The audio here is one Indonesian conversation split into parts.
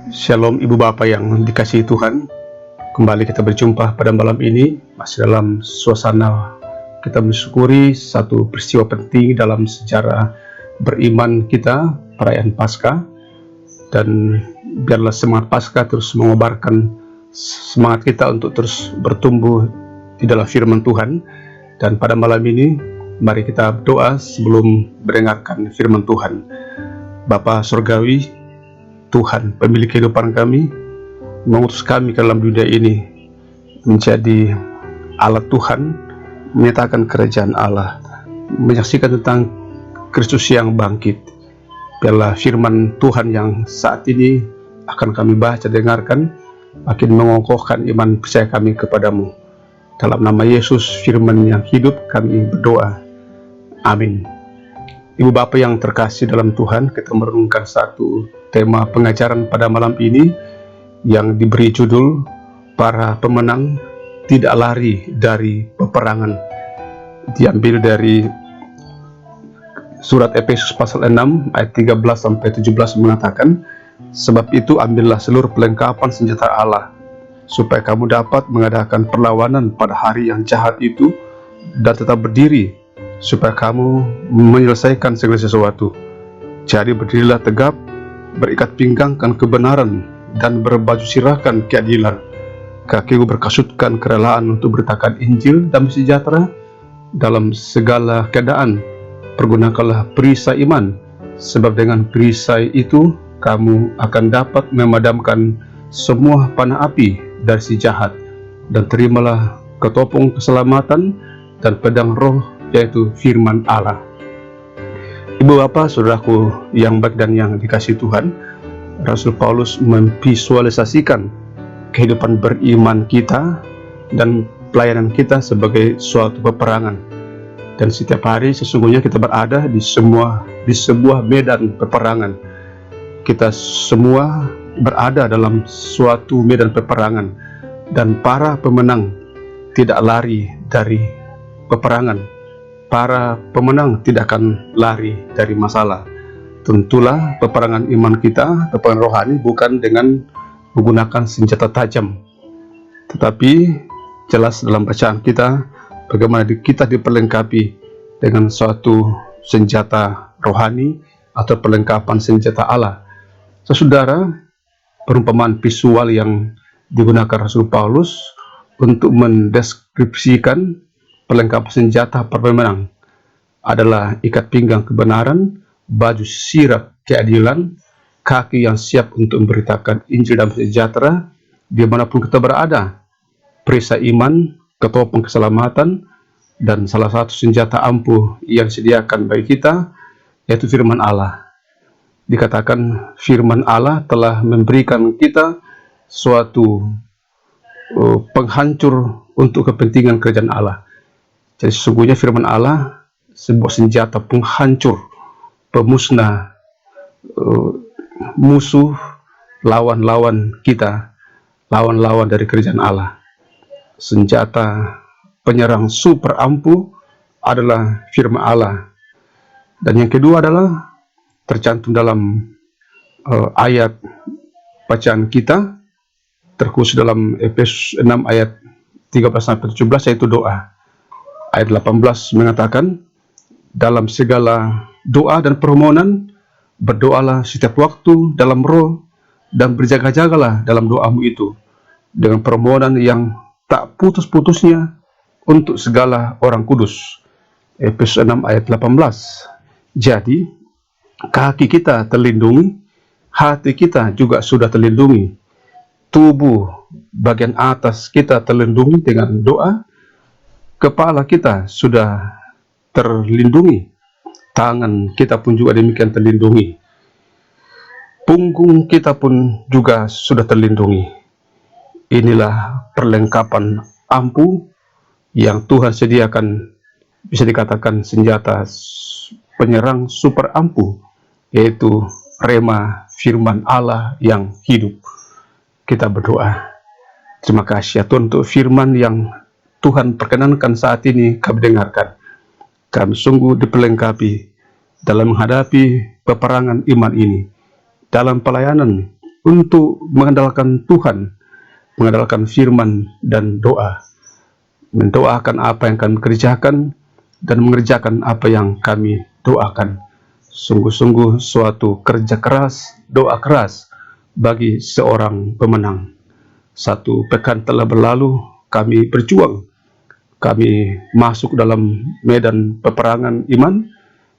Shalom Ibu Bapak yang dikasihi Tuhan. Kembali kita berjumpa pada malam ini, masih dalam suasana kita mensyukuri satu peristiwa penting dalam sejarah beriman kita, perayaan Paskah. Dan biarlah semangat Paskah terus mengobarkan semangat kita untuk terus bertumbuh di dalam firman Tuhan. Dan pada malam ini, mari kita berdoa sebelum mendengarkan firman Tuhan. Bapa Surgawi, Tuhan, pemilik kehidupan kami, mengutus kami ke dalam dunia ini menjadi alat Tuhan, menyatakan kerajaan Allah, menyaksikan tentang Kristus yang bangkit. Biarlah firman Tuhan yang saat ini akan kami baca, dengarkan, makin mengokohkan iman percaya kami kepadamu. Dalam nama Yesus, firman yang hidup, kami berdoa. Amin. Ibu Bapak yang terkasih dalam Tuhan, kita merenungkan satu tema pengajaran pada malam ini yang diberi judul Para Pemenang Tidak Lari dari Peperangan. Diambil dari surat Efesus pasal 6 ayat 13-17 mengatakan, sebab itu ambillah seluruh perlengkapan senjata Allah, supaya kamu dapat mengadakan perlawanan pada hari yang jahat itu dan tetap berdiri, supaya kamu menyelesaikan segala sesuatu. Jadi berdirilah tegap, berikat pinggangkan kebenaran, dan berbaju sirahkan keadilan. Kakiku berkasutkan kerelaan untuk beritakan Injil damai sejahtera. Dalam segala keadaan pergunakanlah perisai iman, sebab dengan perisai itu kamu akan dapat memadamkan semua panah api dari si jahat. Dan terimalah ketopong keselamatan dan pedang roh, yaitu firman Allah. Ibu Bapak, saudaraku yang baik dan yang dikasihi Tuhan, Rasul Paulus memvisualisasikan kehidupan beriman kita dan pelayanan kita sebagai suatu peperangan. Dan setiap hari sesungguhnya kita berada di sebuah medan peperangan. Kita semua berada dalam suatu medan peperangan, dan para pemenang tidak lari dari peperangan. Para pemenang tidak akan lari dari masalah. Tentulah peperangan iman kita, peperangan rohani, bukan dengan menggunakan senjata tajam, tetapi jelas dalam bacaan kita bagaimana kita diperlengkapi dengan suatu senjata rohani atau perlengkapan senjata Allah. Saudara, perumpamaan visual yang digunakan Rasul Paulus untuk mendeskripsikan perlengkapan senjata para pemenang adalah ikat pinggang kebenaran, baju sirah keadilan, kaki yang siap untuk memberitakan Injil damai sejahtera dimanapun kita berada, perisai iman, ketopong keselamatan, dan salah satu senjata ampuh yang disediakan bagi kita yaitu firman Allah. Dikatakan firman Allah telah memberikan kita suatu penghancur untuk kepentingan kerajaan Allah. Jadi sesungguhnya firman Allah sebuah senjata penghancur, pemusnah musuh, lawan-lawan kita, lawan-lawan dari kerajaan Allah. Senjata penyerang super ampuh adalah firman Allah. Dan yang kedua adalah tercantum dalam ayat bacaan kita, terkhusus dalam Efesus 6 ayat 13-17, yaitu doa. Ayat 18 mengatakan, dalam segala doa dan permohonan berdoalah setiap waktu dalam roh, dan berjaga-jagalah dalam doamu itu dengan permohonan yang tak putus-putusnya untuk segala orang kudus. Efesus 6 ayat 18. Jadi kaki kita terlindungi, hati kita juga sudah terlindungi, tubuh bagian atas kita terlindungi dengan doa, kepala kita sudah terlindungi, tangan kita pun juga demikian terlindungi, punggung kita pun juga sudah terlindungi. Inilah perlengkapan ampuh yang Tuhan sediakan, bisa dikatakan senjata penyerang super ampuh, yaitu rema firman Allah yang hidup. Kita berdoa. Terima kasih ya Tuhan untuk firman yang Tuhan perkenankan saat ini kami dengarkan. Kami sungguh diperlengkapi dalam menghadapi peperangan iman ini, dalam pelayanan untuk mengandalkan Tuhan, mengandalkan firman dan doa, mendoakan apa yang kami kerjakan dan mengerjakan apa yang kami doakan. Sungguh-sungguh suatu kerja keras, doa keras bagi seorang pemenang. 1 pekan telah berlalu, kami berjuang, kami masuk dalam medan peperangan iman,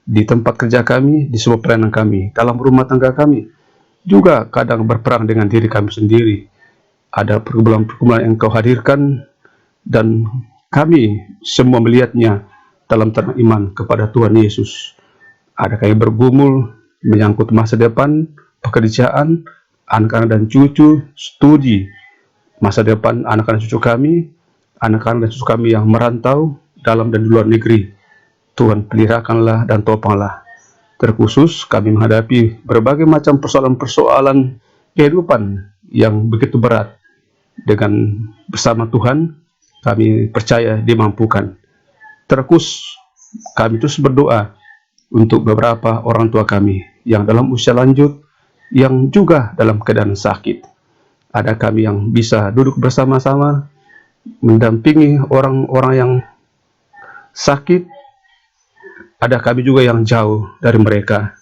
di tempat kerja kami, di semua pelayanan kami, dalam rumah tangga kami, juga kadang berperang dengan diri kami sendiri. Ada pergumulan-pergumulan yang Engkau hadirkan, dan kami semua melihatnya dalam terang iman kepada Tuhan Yesus. Ada kami bergumul menyangkut masa depan, pekerjaan, anak-anak dan cucu, studi, masa depan anak-anak cucu kami, anak-anak dan cucu kami yang merantau dalam dan di luar negeri. Tuhan peliharakanlah dan topanglah. Terkhusus kami menghadapi berbagai macam persoalan-persoalan kehidupan yang begitu berat. Dengan bersama Tuhan, kami percaya dimampukan. Terkhusus kami terus berdoa untuk beberapa orang tua kami yang dalam usia lanjut, yang juga dalam keadaan sakit. Ada kami yang bisa duduk bersama-sama, mendampingi orang-orang yang sakit. Ada kami juga yang jauh dari mereka.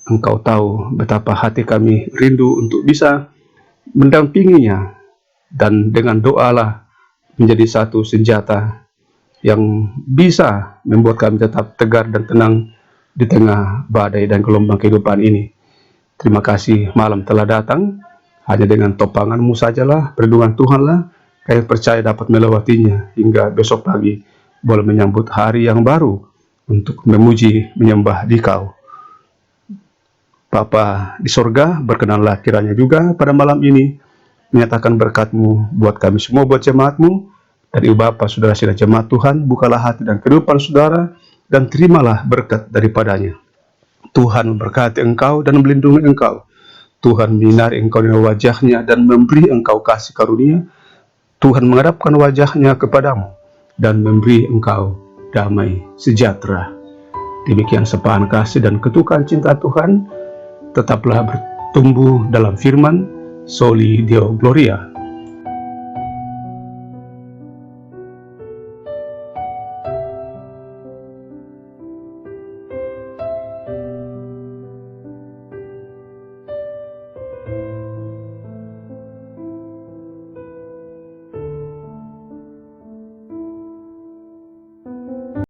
Engkau tahu betapa hati kami rindu untuk bisa mendampinginya, dan dengan doalah menjadi satu senjata yang bisa membuat kami tetap tegar dan tenang di tengah badai dan gelombang kehidupan ini. Terima kasih malam telah datang. Hanya dengan topangan-Mu sajalah, perlindungan Tuhanlah, kami percaya dapat melewatinya hingga besok pagi boleh menyambut hari yang baru untuk memuji, menyembah Dikau. Bapa di sorga, berkenanlah kiranya juga pada malam ini menyatakan berkat-Mu buat kami semua, buat jemaat-Mu. Dari Bapa, saudara sidang jemaat Tuhan, bukalah hati dan kehidupan saudara, dan terimalah berkat daripadanya. Tuhan memberkati engkau dan melindungi engkau. Tuhan menyinari engkau dengan wajahnya dan memberi engkau kasih karunia. Tuhan menghadapkan wajahnya kepadamu dan memberi engkau damai sejahtera. Demikian sepahan kasih dan ketukan cinta Tuhan. Tetaplah bertumbuh dalam firman. Soli Deo Gloria.